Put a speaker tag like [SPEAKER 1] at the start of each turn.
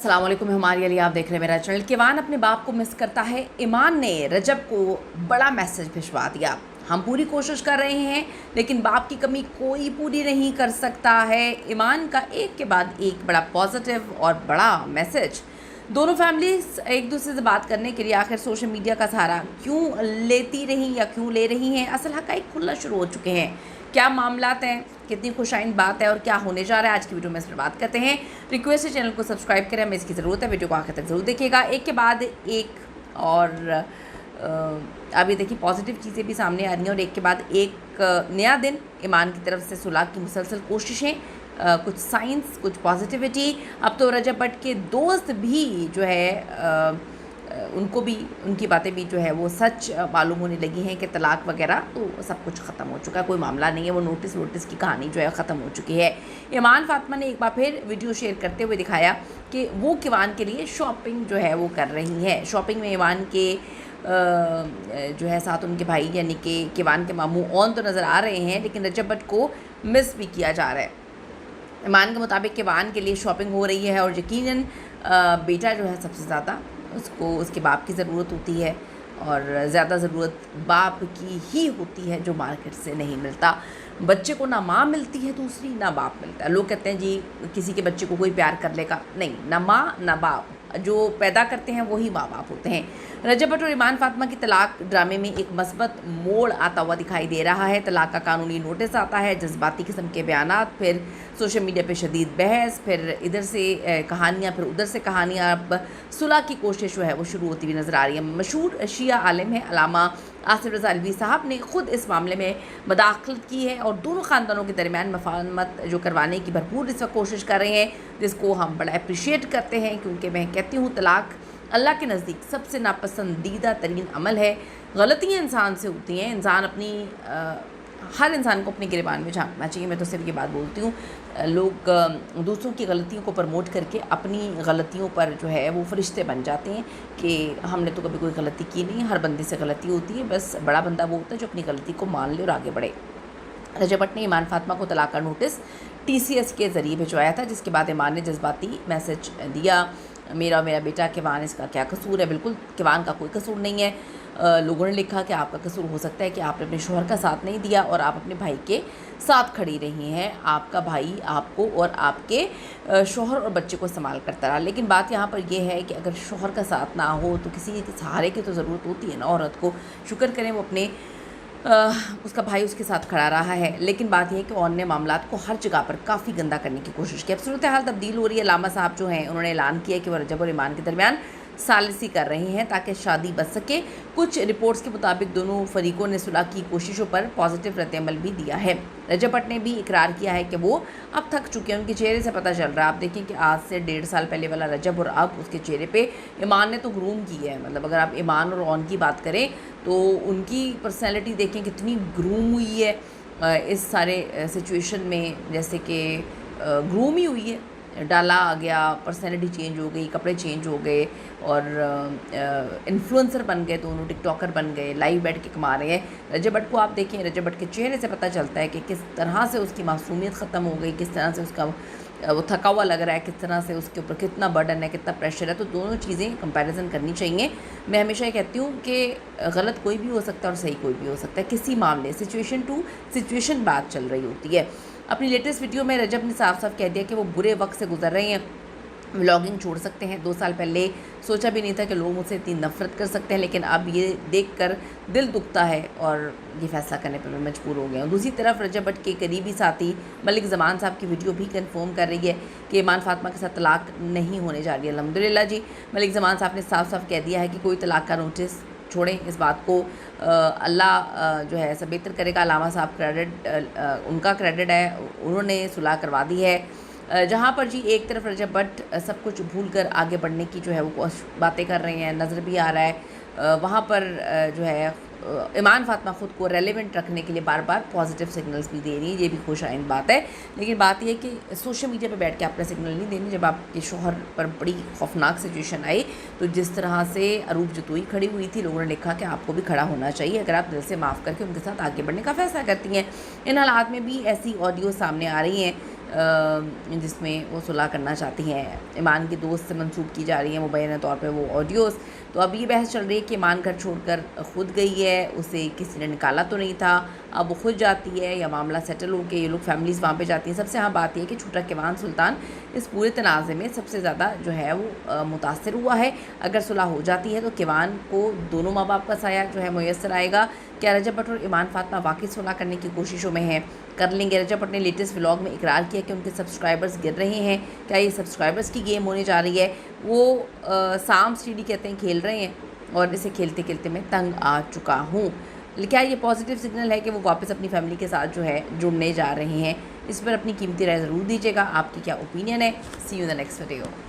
[SPEAKER 1] अस्सलाम वालेकुम, हमारी अली, आप देख रहे हैं मेरा चैनल। किवान अपने बाप को मिस करता है। ईमान ने रजब को बड़ा मैसेज भिजवा दिया। हम पूरी कोशिश कर रहे हैं लेकिन बाप की कमी कोई पूरी नहीं कर सकता है। ईमान का एक के बाद एक बड़ा पॉजिटिव और बड़ा मैसेज। दोनों फैमिलीज एक दूसरे से बात करने के लिए आखिर सोशल मीडिया का सहारा क्यों लेती रही या क्यों ले रही हैं, असल हक़ाइक़ खुलना शुरू हो चुके हैं। क्या मामलात हैं, कितनी खुशाइंद बात है और क्या होने जा रहा है, आज की वीडियो में इस पर बात करते हैं। रिक्वेस्ट है चैनल को सब्सक्राइब करें, हमें इसकी ज़रूरत है। वीडियो को आखिर तक ज़रूर देखिएगा। एक के बाद एक और अभी देखिए पॉजिटिव चीज़ें भी सामने आ रही हैं और एक के बाद एक नया दिन। ईमान की तरफ से सुलह की मुसलसल कोशिशें, कुछ साइंस, कुछ पॉजिटिविटी। अब तो रजब भट्ट के दोस्त भी जो है उनको भी उनकी बातें भी जो है वो सच मालूम होने लगी हैं कि तलाक वगैरह तो सब कुछ ख़त्म हो चुका है, कोई मामला नहीं है। वो नोटिस की कहानी जो है ख़त्म हो चुकी है। ईमान फातिमा ने एक बार फिर वीडियो शेयर करते हुए दिखाया कि वो किवान के लिए शॉपिंग जो है वो कर रही हैं। शॉपिंग में ईमान के जो है साथ उनके भाई यानी कि किवान के मामू ऑन तो नज़र आ रहे हैं, लेकिन रजब भट्ट को मिस भी किया जा रहा है। ईमान के मुताबिक किवान के लिए शॉपिंग हो रही है और यकीनन बेटा जो है सबसे ज़्यादा उसको उसके बाप की ज़रूरत होती है और ज़्यादा ज़रूरत बाप की ही होती है जो मार्केट से नहीं मिलता। बच्चे को ना माँ मिलती है दूसरी, ना बाप मिलता है। लोग कहते हैं जी किसी के बच्चे को कोई प्यार कर लेगा, नहीं, ना माँ ना बाप, जो पैदा करते हैं वही माँ बाप होते हैं। रजब भट्ट और ईमान फातिमा की तलाक ड्रामे में एक मस्बत मोड़ आता हुआ दिखाई दे रहा है। तलाक का कानूनी नोटिस आता है, जज्बाती किस्म के बयानात, फिर सोशल मीडिया पे शदीद बहस, फिर इधर से कहानियाँ, फिर उधर से कहानियाँ। अब सुलह की कोशिश जो है वो शुरू होती हुई नज़र आ रही है। मशहूर शिया आलिम है अल्लामा आसिफ रज़ा अलवी साहब ने खुद इस मामले में मदाखलत की है और दोनों ख़ानदानों के दरमियान मफाहमत जो करवाने की भरपूर इस वक्त कोशिश कर रहे हैं, जिसको हम बड़ा अप्रिशिएट करते हैं। क्योंकि मैं कहती हूँ तलाक अल्लाह के नज़दीक सबसे नापसंदीदा तरीन अमल है। गलतियाँ इंसान से होती हैं, इंसान अपनी हर इंसान को अपने गिरबान में झांकना चाहिए। मैं तो सिर्फ ये बात बोलती हूँ, लोग दूसरों की गलतियों को प्रमोट करके अपनी गलतियों पर जो है वो फरिश्ते बन जाते हैं कि हमने तो कभी कोई गलती की नहीं। हर बंदे से गलती होती है, बस बड़ा बंदा वो होता है जो अपनी गलती को मान ले और आगे बढ़े। रजब भट्ट ने ईमान फातिमा को तलाक का नोटिस TCS के ज़रिए भिजवाया था, जिसके बाद ईमान ने जज्बाती मैसेज दिया, मेरा बेटा किवान, इसका क्या कसूर है। बिल्कुल किवान का कोई कसूर नहीं है। लोगों ने लिखा कि आपका कसूर हो सकता है कि आपने अपने शोहर का साथ नहीं दिया और आप अपने भाई के साथ खड़ी रही हैं। आपका भाई आपको और आपके शोहर और बच्चे को इस्तेमाल करता रहा। लेकिन बात यहाँ पर यह है कि अगर शोहर का साथ ना हो तो किसी के सहारे की तो ज़रूरत होती है ना औरत को। शुक्र करें वो अपने उसका भाई उसके साथ खड़ा रहा है। लेकिन बात यह है कि ऑन ने मामलात को हर जगह पर काफ़ी गंदा करने की कोशिश की। अब सूरत हाल तब्दील हो रही है। अल्लामा साहब जो हैं उन्होंने ऐलान किया कि वह रजब और ईमान के दरमियान सालिसी कर रहे हैं ताकि शादी बच सके। कुछ रिपोर्ट्स के मुताबिक दोनों फरीकों ने सुलह की कोशिशों पर पॉजिटिव रद्द-ए-अमल भी दिया है। रजब भट्ट ने भी इकरार किया है कि वो अब थक चुके हैं। उनके चेहरे से पता चल रहा है। आप देखें कि आज से 1.5 साल पहले वाला रजब और अब उसके चेहरे पे ईमान ने तो ग्रूम की है। मतलब अगर आप ईमान और ऑन की बात करें तो उनकी पर्सनैलिटी देखें कितनी ग्रूम हुई है इस सारे सिचुएशन में, जैसे कि ग्रूम ही हुई है। डाला आ गया, पर्सनैलिटी चेंज हो गई, कपड़े चेंज हो गए और इन्फ्लुएंसर बन गए, दोनों टिकटॉकर बन गए, लाइव बैठ के कमा रहे हैं। रजब भट्ट को आप देखें, रजब भट्ट के चेहरे से पता चलता है कि किस तरह से उसकी मासूमियत ख़त्म हो गई, किस तरह से उसका वो थका हुआ लग रहा है, किस तरह से उसके ऊपर कितना बर्डन है, कितना प्रेशर है। तो दोनों चीज़ें कंपैरिजन करनी चाहिए। मैं हमेशा ये कहती हूँ कि गलत कोई भी हो सकता है और सही कोई भी हो सकता है। किसी मामले सिचुएशन टू सिचुएशन बात चल रही होती है। अपनी लेटेस्ट वीडियो में रजब ने साफ साफ कह दिया कि वो बुरे वक्त से गुजर रहे हैं, व्लॉगिंग छोड़ सकते हैं। 2 साल पहले सोचा भी नहीं था कि लोग मुझसे इतनी नफ़रत कर सकते हैं, लेकिन अब ये देखकर दिल दुखता है और ये फैसला करने पर मैं मजबूर हो गया हूँ। दूसरी तरफ रजब भट्ट के करीबी साथी मलिक ज़मान साहब की वीडियो भी कंफर्म कर रही है कि ईमान फातिमा के साथ तलाक नहीं होने जा रही है। अल्हम्दुलिल्लाह जी, मलिक ज़मान साहब ने साफ साफ कह दिया है कि कोई तलाक का नोटिस छोड़ें। इस बात को अल्लाह जो है सब बेहतर करेगा। अल्लामा साहब क्रेडिट उनका क्रेडिट है, उन्होंने सुलह करवा दी है। जहाँ पर जी एक तरफ रजब भट्ट सब कुछ भूल कर आगे बढ़ने की जो है वो बातें कर रहे हैं, नज़र भी आ रहा है। वहाँ पर जो है ईमान फातिमा ख़ुद को रेलेवेंट रखने के लिए बार बार पॉजिटिव सिग्नल्स भी दे रही है। ये भी खुशाइंद बात है। लेकिन बात यह है कि सोशल मीडिया पे बैठ के आपने सिग्नल नहीं देनी। जब आपके शोहर पर बड़ी खौफनाक सिचुएशन आई तो जिस तरह से अरूप जतोई खड़ी हुई थी, लोगों ने लिखा कि आपको भी खड़ा होना चाहिए अगर आप दिल से माफ़ करके उनके साथ आगे बढ़ने का फ़ैसला करती हैं। इन हालात में भी ऐसी ऑडियो सामने आ रही हैं जिसमें वो सुलह करना चाहती हैं। ईमान की दोस्त से मंसूब की जा रही है मुबैना तौर पे वो ऑडियोज़। तो अब ये बहस चल रही है कि ईमान घर छोड़कर खुद गई है, उसे किसी ने निकाला तो नहीं था, अब वो खुद जाती है या मामला सेटल हो के ये लोग फैमिलीज़ वहाँ पे जाती हैं। सबसे हाँ बात यह है कि छोटा किवान सुल्तान इस पूरे तनाज़े में सबसे ज़्यादा जो है वो मुतासर हुआ है। अगर सुलह हो जाती है तो किवान को दोनों माँ बाप का साया जो है मुयस्सर आएगा। क्या रजब भट्ट और ईमान फातिमा वाकई सुलह करने की कोशिशों में हैं? कर लेंगे? रजब भट्ट ने लेटेस्ट व्लॉग में इकरार किया कि उनके सब्सक्राइबर्स गिर रहे हैं। क्या ये सब्सक्राइबर्स की गेम होने जा रही है? वो साम सीढ़ी कहते हैं खेल रहे हैं और इसे खेलते खेलते मैं तंग आ चुका हूँ। क्या ये पॉजिटिव सिग्नल है कि वो वापस अपनी फैमिली के साथ जो है जुड़ने जा रहे हैं? इस पर अपनी कीमती राय ज़रूर दीजिएगा। आपकी क्या ओपिनियन है? See you in the next video.